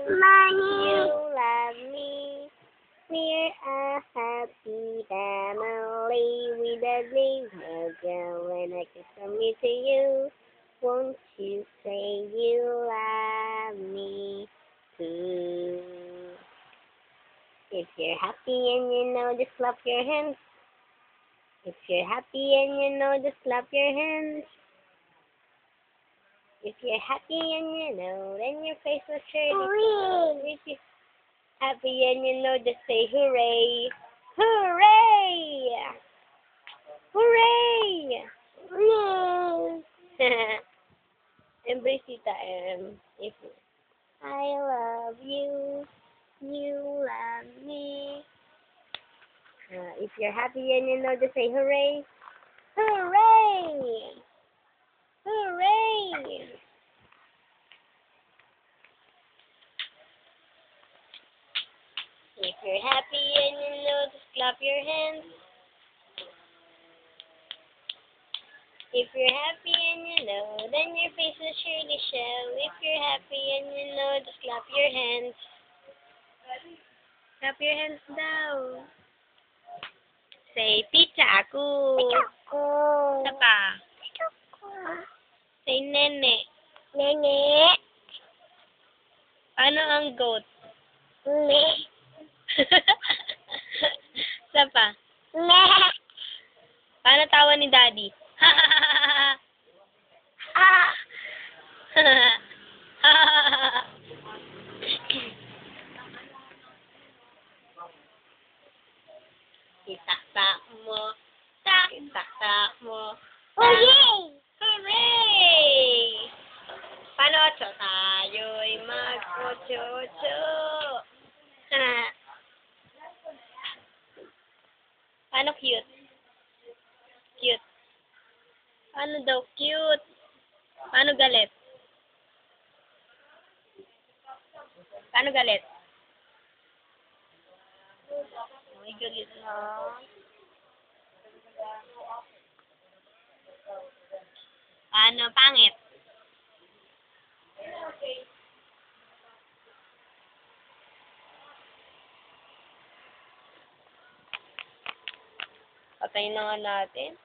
You love me. We're a happy family with a big smile when I kiss from me to you. Won't you say you love me too? If you're happy and you know, just clap your hands. If you're happy and you know, just clap your hands. If you're happy and you know, then your face will surely. If you're happy and you know, just say hooray! Hooray! Hooray! Hooray! Embrace Tita M. If I love you, you love me. If you're happy and you know, just say hooray! Hooray! Hooray! If you're happy and you know, just clap your hands. If you're happy and you know, then your face will surely show. If you're happy and you know, just clap your hands. Clap your hands daw. Say, pizza ako. Isa pa. Say, nene. Nene. Paano ang goat? Ne. Isa pa. Ne. Paano tawa ni daddy? Itaktak mo. Itaktak mo. Hooray! Hooray! Paano ocho? Tayo'y mag-ocho-ocho. Paano cute? Cute. Paano daw cute? Paano galit? Paano galit? Ay, galit na. Paano pangit? Patayin na nga natin.